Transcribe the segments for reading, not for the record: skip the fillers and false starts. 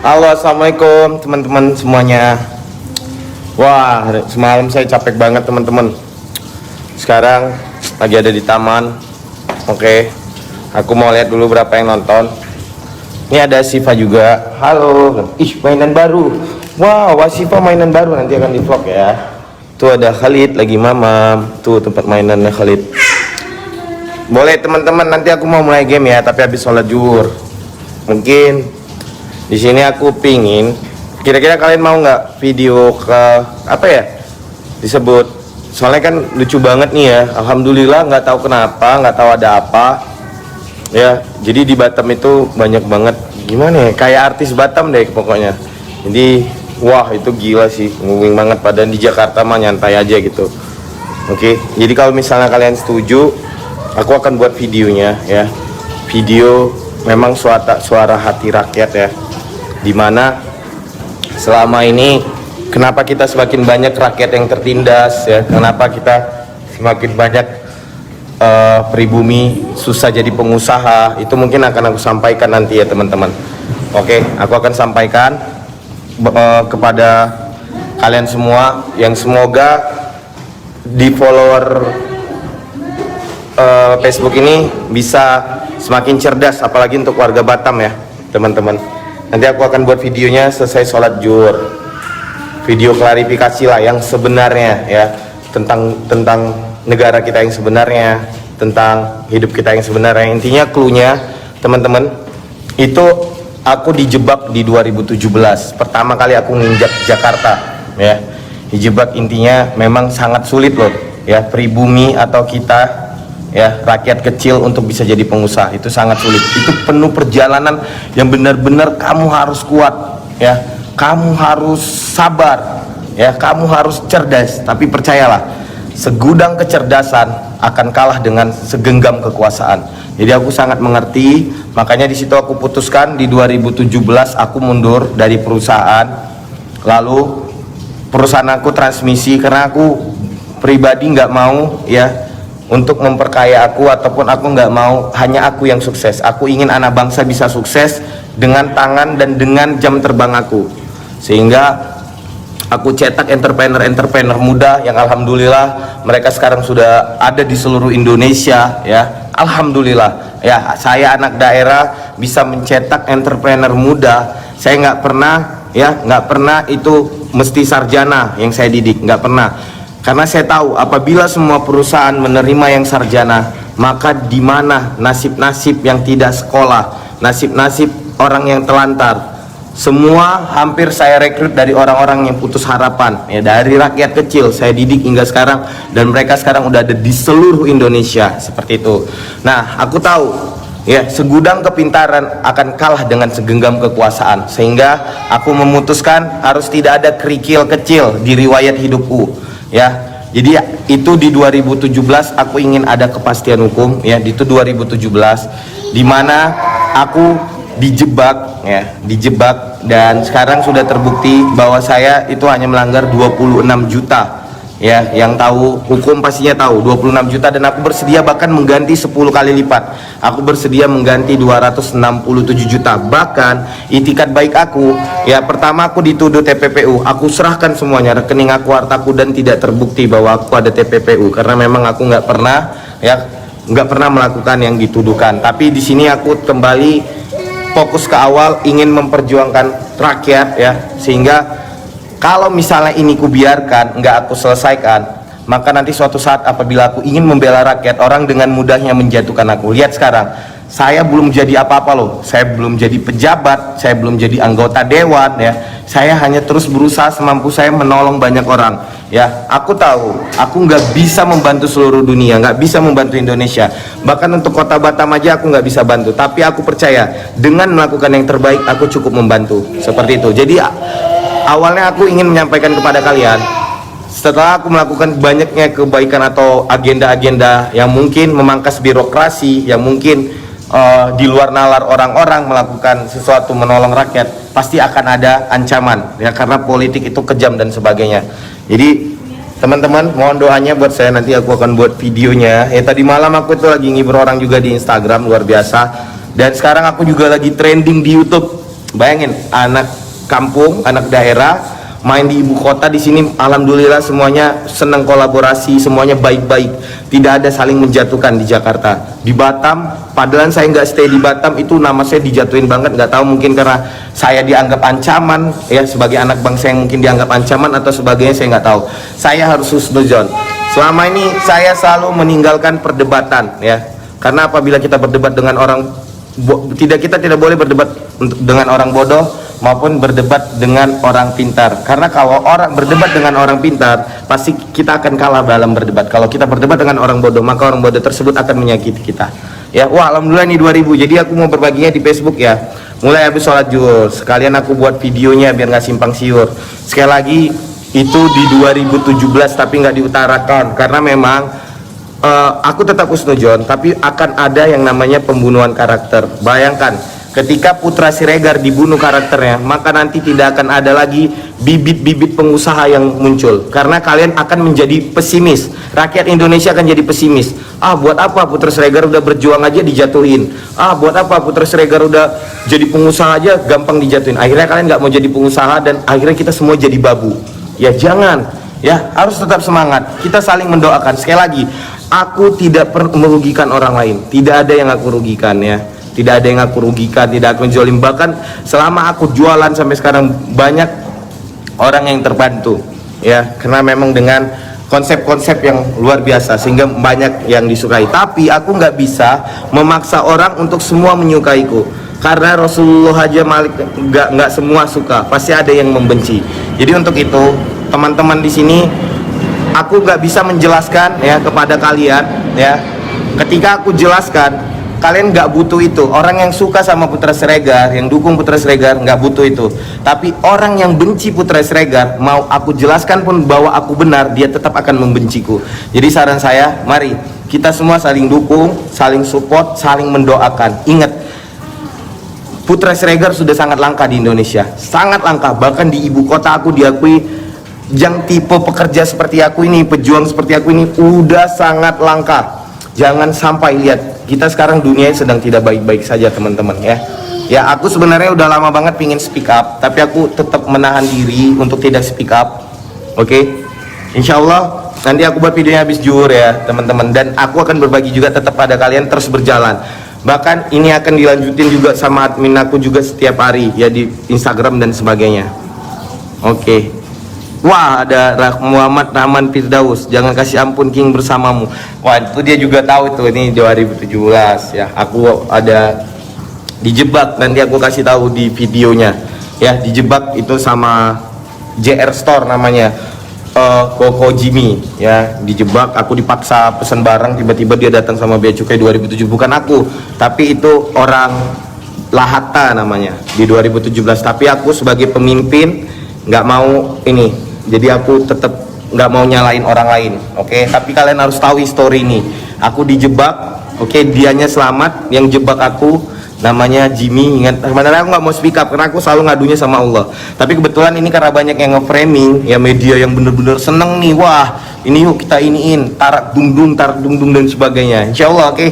Halo, assalamualaikum teman-teman semuanya. Wah, semalam saya capek banget teman-teman. Sekarang lagi ada di taman. Oke, aku mau lihat dulu berapa yang nonton. Ini ada Siva juga. Halo. Ih, mainan baru. Wow, Siva mainan baru, nanti akan di vlog ya. Tuh ada Khalid lagi mamam. Tuh tempat mainannya Khalid. Boleh teman-teman, nanti aku mau mulai game ya, tapi habis sholat zuhur. Mungkin di sini aku pingin, kira-kira kalian mau nggak video ke apa ya disebut? Soalnya kan lucu banget nih ya. Alhamdulillah, nggak tahu kenapa, nggak tahu ada apa ya. Jadi di Batam itu banyak banget, gimana ya, kayak artis Batam deh pokoknya. Jadi wah itu gila sih, ngomong banget. Padahal di Jakarta mah nyantai aja gitu. Oke, jadi kalau misalnya kalian setuju, aku akan buat videonya ya. Video memang suara hati rakyat ya, dimana selama ini kenapa kita semakin banyak rakyat yang tertindas ya, kenapa kita semakin banyak pribumi susah jadi pengusaha, itu mungkin akan aku sampaikan nanti ya teman-teman. Oke, aku akan sampaikan kepada kalian semua, yang semoga di follower Facebook ini bisa semakin cerdas, apalagi untuk warga Batam ya teman-teman. Nanti aku akan buat videonya selesai sholat zuhur, video klarifikasi lah yang sebenarnya ya, tentang negara kita yang sebenarnya, tentang hidup kita yang sebenarnya. Intinya cluenya teman-teman, itu aku dijebak di 2017, pertama kali aku nginjak Jakarta ya, dijebak. Intinya memang sangat sulit loh ya, pribumi atau kita ya, rakyat kecil untuk bisa jadi pengusaha itu sangat sulit. Itu penuh perjalanan yang benar-benar kamu harus kuat ya, kamu harus sabar ya, kamu harus cerdas. Tapi percayalah, segudang kecerdasan akan kalah dengan segenggam kekuasaan. Jadi aku sangat mengerti, makanya di situ aku putuskan di 2017 aku mundur dari perusahaan. Lalu perusahaan aku transmisi karena aku pribadi nggak mau ya untuk memperkaya aku, ataupun aku nggak mau hanya aku yang sukses. Aku ingin anak bangsa bisa sukses dengan tangan dan dengan jam terbang aku. Sehingga aku cetak entrepreneur muda yang alhamdulillah mereka sekarang sudah ada di seluruh Indonesia ya. Alhamdulillah ya, saya anak daerah bisa mencetak entrepreneur muda. Saya nggak pernah itu mesti sarjana yang saya didik, nggak pernah. Karena saya tahu apabila semua perusahaan menerima yang sarjana, maka di mana nasib-nasib yang tidak sekolah, nasib-nasib orang yang telantar. Semua hampir saya rekrut dari orang-orang yang putus harapan ya, dari rakyat kecil saya didik hingga sekarang, dan mereka sekarang udah ada di seluruh Indonesia seperti itu. Nah, aku tahu ya, segudang kepintaran akan kalah dengan segenggam kekuasaan, sehingga aku memutuskan harus tidak ada kerikil kecil di riwayat hidupku ya. Jadi itu di 2017 aku ingin ada kepastian hukum ya, itu 2017 dimana aku dijebak ya, dan sekarang sudah terbukti bahwa saya itu hanya melanggar 26 juta ya. Yang tahu hukum pastinya tahu 26 juta, dan aku bersedia bahkan mengganti 10 kali lipat. Aku bersedia mengganti 267 juta. Bahkan itikat baik aku ya, pertama aku dituduh TPPU, aku serahkan semuanya, rekening aku, hartaku, dan tidak terbukti bahwa aku ada TPPU, karena memang aku nggak pernah melakukan yang dituduhkan. Tapi di sini aku kembali fokus ke awal, ingin memperjuangkan rakyat ya, sehingga kalau misalnya ini kubiarkan, nggak aku selesaikan, maka nanti suatu saat apabila aku ingin membela rakyat, orang dengan mudahnya menjatuhkan aku. Lihat sekarang, saya belum jadi apa-apa loh, saya belum jadi pejabat, saya belum jadi anggota dewan ya. Saya hanya terus berusaha semampu saya menolong banyak orang ya. Aku tahu, aku nggak bisa membantu seluruh dunia, nggak bisa membantu Indonesia, bahkan untuk kota Batam aja aku nggak bisa bantu. Tapi aku percaya dengan melakukan yang terbaik, aku cukup membantu seperti itu. Jadi awalnya aku ingin menyampaikan kepada kalian, setelah aku melakukan banyaknya kebaikan atau agenda-agenda yang mungkin memangkas birokrasi, yang mungkin di luar nalar orang-orang melakukan sesuatu menolong rakyat, pasti akan ada ancaman ya, karena politik itu kejam dan sebagainya. Jadi teman-teman mohon doanya buat saya, nanti aku akan buat videonya ya. Tadi malam aku itu lagi ngibur orang juga di Instagram, luar biasa. Dan sekarang aku juga lagi trending di YouTube Bayangin, anak kampung, anak daerah main di ibu kota. Di sini alhamdulillah semuanya senang kolaborasi, semuanya baik-baik, tidak ada saling menjatuhkan. Di Jakarta, di Batam, padahal saya nggak stay di Batam, itu nama saya dijatuhin banget, nggak tahu mungkin karena saya dianggap ancaman ya, sebagai anak bangsa yang mungkin dianggap ancaman atau sebagainya, saya nggak tahu. Saya harus husnuzon. Selama ini saya selalu meninggalkan perdebatan ya, karena apabila kita berdebat dengan orang kita tidak boleh berdebat dengan orang bodoh maupun berdebat dengan orang pintar, karena kalau orang berdebat dengan orang pintar pasti kita akan kalah dalam berdebat. Kalau kita berdebat dengan orang bodoh, maka orang bodoh tersebut akan menyakiti kita ya. Wah, alhamdulillah ini 2000, jadi aku mau berbaginya di Facebook ya. Mulai habis sholat zuhur sekalian aku buat videonya biar nggak simpang siur. Sekali lagi itu di 2017 tapi nggak diutarakan karena memang aku tetap husnuzon, tapi akan ada yang namanya pembunuhan karakter. Bayangkan ketika Putra Siregar dibunuh karakternya, maka nanti tidak akan ada lagi bibit-bibit pengusaha yang muncul, karena kalian akan menjadi pesimis. Rakyat Indonesia akan jadi pesimis. Ah, buat apa Putra Siregar udah berjuang aja dijatuhin? Ah, buat apa Putra Siregar udah jadi pengusaha aja gampang dijatuhin? Akhirnya kalian nggak mau jadi pengusaha dan akhirnya kita semua jadi babu. Ya jangan, ya harus tetap semangat. Kita saling mendoakan. Sekali lagi, aku tidak merugikan orang lain, tidak ada yang aku rugikan ya, tidak ada yang aku rugikan, tidak aku menjolim. Bahkan selama aku jualan sampai sekarang banyak orang yang terbantu ya, karena memang dengan konsep-konsep yang luar biasa sehingga banyak yang disukai. Tapi aku nggak bisa memaksa orang untuk semua menyukaiku, karena Rasulullah aja Malik nggak semua suka, pasti ada yang membenci. Jadi untuk itu teman-teman di sini, aku nggak bisa menjelaskan ya kepada kalian ya. Ketika aku jelaskan, kalian nggak butuh itu. Orang yang suka sama Putra Siregar, yang dukung Putra Siregar, nggak butuh itu. Tapi orang yang benci Putra Siregar, mau aku jelaskan pun bahwa aku benar, dia tetap akan membenciku. Jadi saran saya, mari kita semua saling dukung, saling support, saling mendoakan. Ingat, Putra Siregar sudah sangat langka di Indonesia, sangat langka. Bahkan di ibu kota aku diakui yang tipe pekerja seperti aku ini, pejuang seperti aku ini udah sangat langka. Jangan sampai lihat, kita sekarang dunia sedang tidak baik-baik saja teman-teman ya. Ya aku sebenarnya udah lama banget pingin speak up, tapi aku tetap menahan diri untuk tidak speak up. Oke, Insya Allah nanti aku buat videonya habis zuhur ya teman-teman, dan aku akan berbagi juga tetap pada kalian terus berjalan. Bahkan ini akan dilanjutin juga sama admin aku juga setiap hari ya di Instagram dan sebagainya. Oke. Wah, ada Muhammad Rahman Firdaus, jangan kasih ampun King bersamamu. Wah, itu dia juga tahu tuh, ini 2017 ya. Aku ada dijebak, nanti aku kasih tahu di videonya ya. Dijebak itu sama JR Store namanya, Koko Jimmy ya. Dijebak, aku dipaksa pesan barang, tiba-tiba dia datang sama bea cukai 2007. Bukan aku, tapi itu orang Lahata namanya di 2017. Tapi aku sebagai pemimpin nggak mau ini, jadi aku tetap nggak mau nyalain orang lain. Oke, tapi kalian harus tahu histori ini. Aku dijebak, oke, dianya selamat, yang jebak aku namanya Jimmy. Ingat, sebenarnya aku nggak mau speak up karena aku selalu ngadunya sama Allah. Tapi kebetulan ini karena banyak yang nge-framing ya, media yang bener-bener seneng nih, wah ini yuk kita iniin, tarak dung dung dan sebagainya. Insya Allah oke.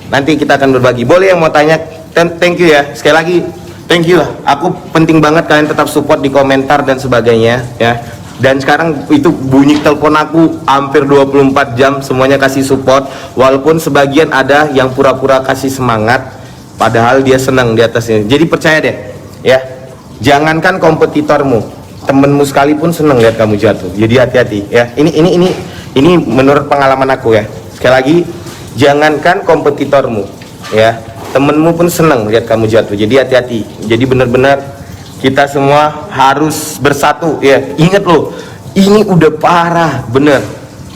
Nanti kita akan berbagi. Boleh yang mau tanya, thank you ya sekali lagi. Thank you lah, aku penting banget kalian tetap support di komentar dan sebagainya ya. Dan sekarang itu bunyi telepon aku hampir 24 jam, semuanya kasih support. Walaupun sebagian ada yang pura-pura kasih semangat, padahal dia senang di atasnya. Jadi percaya deh ya, jangankan kompetitormu, temenmu sekalipun senang lihat kamu jatuh. Jadi hati-hati ya. Ini menurut pengalaman aku ya. Sekali lagi, jangankan kompetitormu ya, temenmu pun senang lihat kamu jatuh. Jadi hati-hati. Jadi benar-benar kita semua harus bersatu ya. Ingat loh, ini udah parah, bener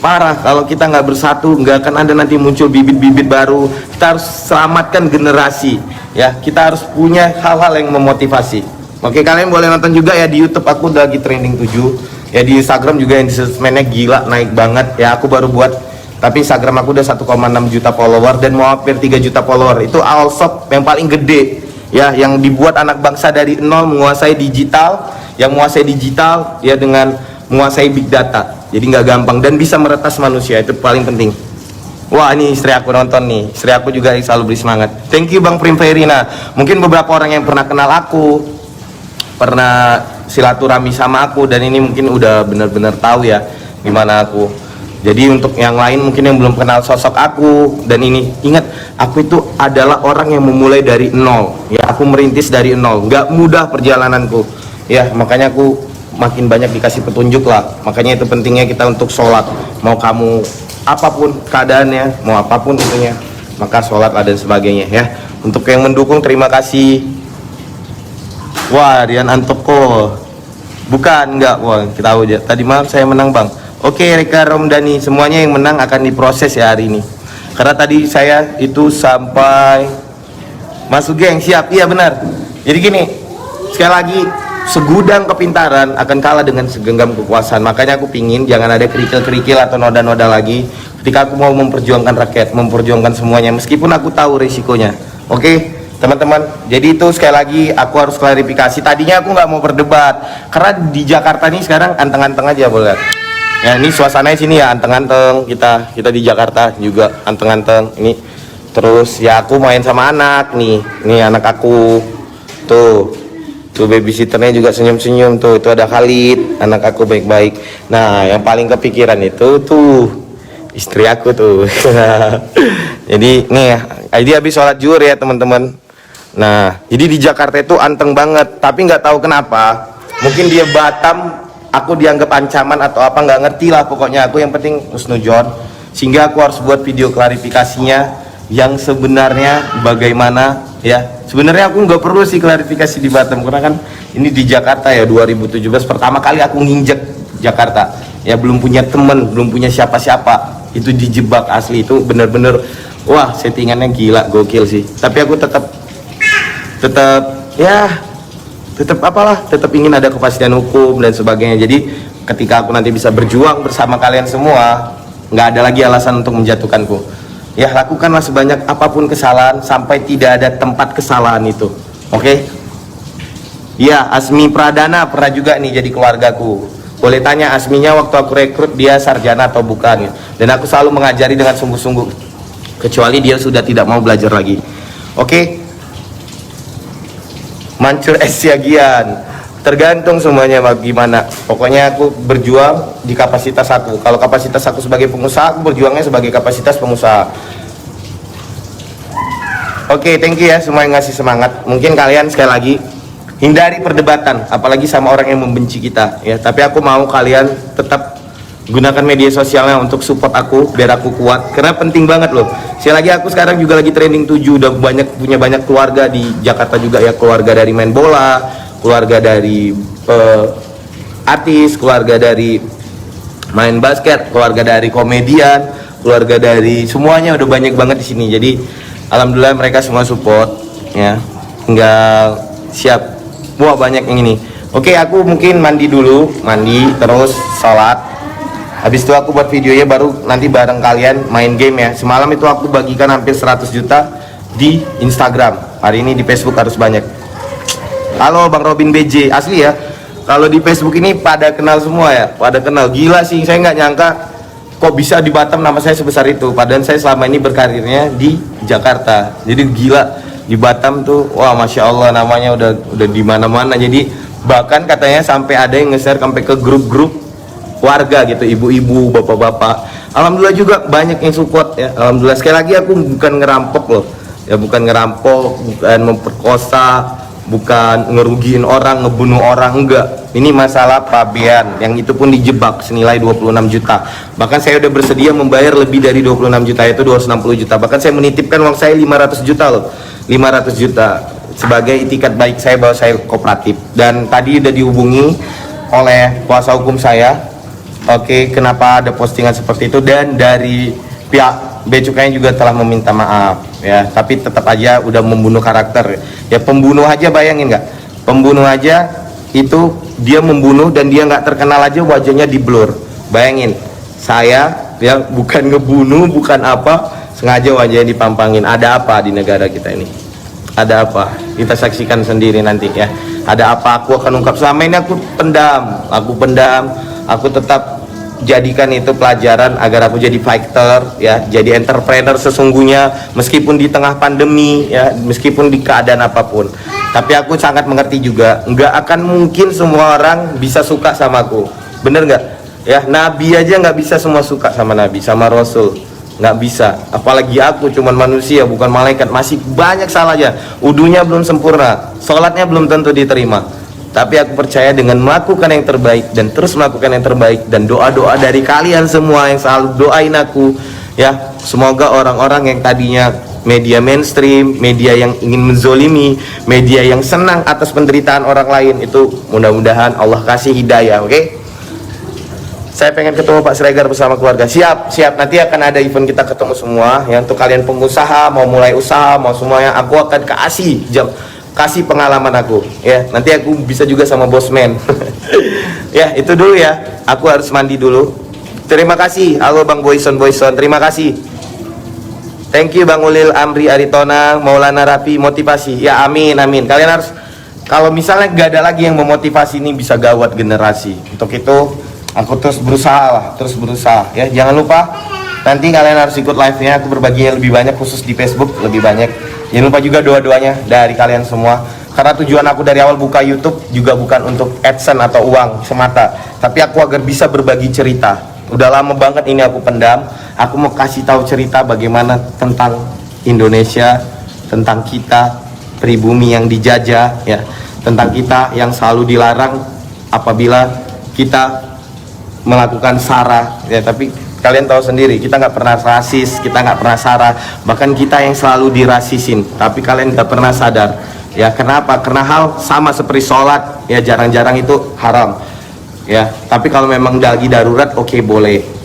parah. Kalau kita nggak bersatu, nggak akan ada nanti muncul bibit-bibit baru. Kita harus selamatkan generasi ya. Kita harus punya hal-hal yang memotivasi. Oke, kalian boleh nonton juga ya di YouTube, aku udah lagi trending 7 ya. Di Instagram juga yang di sosmednya gila naik banget ya. Aku baru buat, tapi Instagram aku udah 1,6 juta follower dan mau hampir 3 juta follower. Itu all shop yang paling gede ya, yang dibuat anak bangsa dari nol menguasai digital, yang menguasai digital ya dengan menguasai big data. Jadi nggak gampang dan bisa meretas manusia, itu paling penting. Wah, ini istri aku nonton nih. Istri aku juga selalu beri semangat. Thank you Bang Prim Ferina. Mungkin beberapa orang yang pernah kenal aku, pernah silaturahmi sama aku, dan ini mungkin udah benar-benar tahu ya gimana aku. Jadi untuk yang lain mungkin yang belum kenal sosok aku, dan ini ingat, aku itu adalah orang yang memulai dari nol. Ya, aku merintis dari nol. Nggak mudah perjalananku. Ya, makanya aku makin banyak dikasih petunjuk lah. Makanya itu pentingnya kita untuk sholat. Mau kamu apapun keadaannya, mau apapun itunya, maka sholat dan sebagainya ya. Untuk yang mendukung terima kasih. Wah, Rian Antoko. Bukan, enggak. Wah, kita tahu aja. Tadi malam saya menang Bang. Oke, Reka Romdani, semuanya yang menang akan diproses ya hari ini. Karena tadi saya itu sampai masuk geng, siap. Iya benar. Jadi gini, sekali lagi, segudang kepintaran akan kalah dengan segenggam kekuasaan. Makanya aku pingin jangan ada kerikil-kerikil atau noda-noda lagi ketika aku mau memperjuangkan rakyat, memperjuangkan semuanya, meskipun aku tahu resikonya. Oke, teman-teman. Jadi itu sekali lagi aku harus klarifikasi. Tadinya aku nggak mau berdebat karena di Jakarta nih sekarang anteng-anteng aja, boleh. Ya, ini suasananya sini ya anteng-anteng. Kita di Jakarta juga anteng-anteng. Ini terus ya aku main sama anak nih. Ini anak aku tuh. Tuh babysitternya juga senyum-senyum tuh. Itu ada Khalid, anak aku baik-baik. Nah, yang paling kepikiran itu tuh istri aku tuh. Jadi nih ya, dia habis sholat zuhur ya teman-teman. Nah, jadi di Jakarta itu anteng banget. Tapi nggak tahu kenapa. Mungkin dia Batam, aku dianggap ancaman atau apa, nggak ngerti lah. Pokoknya aku yang penting husnudzon. Sehingga aku harus buat video klarifikasinya yang sebenarnya bagaimana ya. Sebenarnya aku nggak perlu sih klarifikasi di Batam karena kan ini di Jakarta ya, 2017 pertama kali aku nginjek Jakarta ya, belum punya temen, belum punya siapa-siapa, itu dijebak asli. Itu bener-bener wah, settingannya gila, gokil sih. Tapi aku tetap ingin ada kepastian hukum dan sebagainya. Jadi ketika aku nanti bisa berjuang bersama kalian semua, nggak ada lagi alasan untuk menjatuhkanku. Ya, lakukanlah sebanyak apapun kesalahan sampai tidak ada tempat kesalahan itu. Oke? Ya, Asmi Pradana pernah juga nih jadi keluargaku. Boleh tanya Asminya waktu aku rekrut dia sarjana atau bukan ya. Dan aku selalu mengajari dengan sungguh-sungguh. Kecuali dia sudah tidak mau belajar lagi. Oke? Mancur Esiagian. Tergantung semuanya bagaimana. Pokoknya aku berjuang di kapasitas aku. Kalau kapasitas aku sebagai pengusaha, aku berjuangnya sebagai kapasitas pengusaha. Oke, thank you ya semua yang ngasih semangat. Mungkin kalian sekali lagi hindari perdebatan, apalagi sama orang yang membenci kita ya. Tapi aku mau kalian tetap gunakan media sosialnya untuk support aku biar aku kuat. Karena penting banget loh. Sekali lagi aku sekarang juga lagi trending 7, udah punya banyak keluarga di Jakarta juga ya, keluarga dari main bola, keluarga dari artis, keluarga dari main basket, keluarga dari komedian, keluarga dari semuanya udah banyak banget di sini. Jadi alhamdulillah mereka semua support ya. Tinggal siap. Wah, banyak yang ini. Oke, aku mungkin mandi dulu, terus sholat. Habis itu aku buat videonya baru nanti bareng kalian main game ya. Semalam itu aku bagikan hampir 100 juta di Instagram. Hari ini di Facebook harus banyak. Halo Bang Robin BJ, asli ya. Kalau di Facebook ini pada kenal semua ya, pada kenal. Gila sih, saya nggak nyangka kok bisa di Batam nama saya sebesar itu. Padahal saya selama ini berkarirnya di Jakarta. Jadi gila di Batam tuh, wah masya Allah namanya udah di mana-mana. Jadi bahkan katanya sampai ada yang nge-share sampai ke grup-grup warga gitu, ibu-ibu, bapak-bapak. Alhamdulillah juga banyak yang support ya. Alhamdulillah. Sekali lagi aku bukan ngerampok loh, ya bukan ngerampok, bukan memperkosa, bukan ngerugiin orang, ngebunuh orang, enggak. Ini masalah pabean yang itu pun dijebak senilai 26 juta. Bahkan saya udah bersedia membayar lebih dari 26 juta, itu 260 juta. Bahkan saya menitipkan uang saya 500 juta loh. 500 juta sebagai itikat baik saya bahwa saya kooperatif. Dan tadi udah dihubungi oleh kuasa hukum saya. Oke, kenapa ada postingan seperti itu, dan dari pihak Bea Cukainya juga telah meminta maaf ya, tapi tetap aja udah membunuh karakter ya. Pembunuh aja, bayangin nggak, pembunuh aja itu dia membunuh dan dia nggak terkenal aja wajahnya di blur. Bayangin, saya ya bukan ngebunuh, bukan apa, sengaja wajahnya dipampangin. Ada apa di negara kita ini? Ada apa? Kita saksikan sendiri nanti ya. Ada apa? Aku akan ungkap. Selama ini aku pendam, aku tetap jadikan itu pelajaran agar aku jadi fighter ya, jadi entrepreneur sesungguhnya meskipun di tengah pandemi ya, meskipun di keadaan apapun. Tapi aku sangat mengerti juga, nggak akan mungkin semua orang bisa suka sama aku, bener nggak? Ya, Nabi aja nggak bisa semua suka sama Nabi, sama Rasul, nggak bisa. Apalagi aku cuman manusia, bukan malaikat, masih banyak salahnya. Wudunya belum sempurna, sholatnya belum tentu diterima. Tapi aku percaya dengan melakukan yang terbaik dan terus melakukan yang terbaik, dan doa-doa dari kalian semua yang selalu doain aku ya, semoga orang-orang yang tadinya media mainstream, media yang ingin menzolimi, media yang senang atas penderitaan orang lain, itu mudah-mudahan Allah kasih hidayah. Oke? Saya pengen ketemu Pak Siregar bersama keluarga. Siap, siap. Nanti akan ada event kita ketemu semua. Ya, untuk kalian pengusaha, mau mulai usaha, mau semuanya, aku akan kasih pengalaman aku. Ya, nanti aku bisa juga sama bosman. Ya, itu dulu ya. Aku harus mandi dulu. Terima kasih. Halo Bang Boyson. Terima kasih. Thank you Bang Ulil, Amri, Aritona, Maulana Rapi, motivasi. Ya, amin. Kalian harus, kalau misalnya gak ada lagi yang memotivasi, ini bisa gawat generasi. Untuk itu aku terus berusaha ya. Jangan lupa nanti kalian harus ikut live-nya, aku berbaginya lebih banyak, khusus di Facebook lebih banyak. Jangan lupa juga doa-doanya dari kalian semua, karena tujuan aku dari awal buka YouTube juga bukan untuk AdSense atau uang semata, tapi aku agar bisa berbagi cerita. Udah lama banget ini aku pendam. Aku mau kasih tahu cerita bagaimana tentang Indonesia, tentang kita pribumi yang dijajah ya, tentang kita yang selalu dilarang apabila kita melakukan SARA ya. Tapi kalian tahu sendiri, kita nggak pernah rasis, kita nggak pernah SARA, bahkan kita yang selalu dirasisin, tapi kalian nggak pernah sadar ya. Kenapa? Karena hal sama seperti sholat ya, jarang-jarang itu haram ya. Tapi kalau memang lagi darurat, oke, boleh.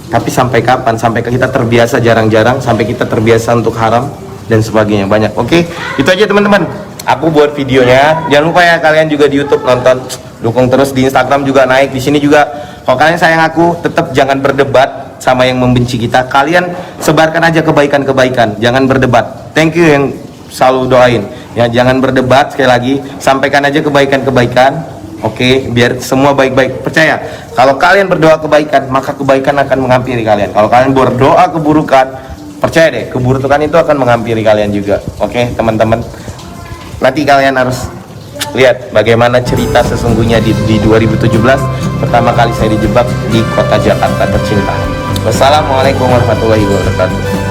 Tapi sampai kapan? Sampai kita terbiasa jarang-jarang, sampai kita terbiasa untuk haram dan sebagainya, banyak. Oke, itu aja teman-teman. Aku buat videonya. Jangan lupa ya kalian juga di YouTube nonton, dukung terus, di Instagram juga naik, di sini juga. Kalau kalian sayang aku, tetap jangan berdebat sama yang membenci kita. Kalian sebarkan aja kebaikan-kebaikan, jangan berdebat. Thank you yang selalu doain ya, jangan berdebat. Sekali lagi, sampaikan aja kebaikan-kebaikan. Oke, biar semua baik-baik. Percaya, kalau kalian berdoa kebaikan, maka kebaikan akan menghampiri kalian. Kalau kalian berdoa keburukan, percaya deh, keburukan itu akan menghampiri kalian juga. Oke, teman-teman. Nanti kalian harus lihat bagaimana cerita sesungguhnya di 2017 pertama kali saya dijebak di kota Jakarta tercinta. Wassalamualaikum warahmatullahi wabarakatuh.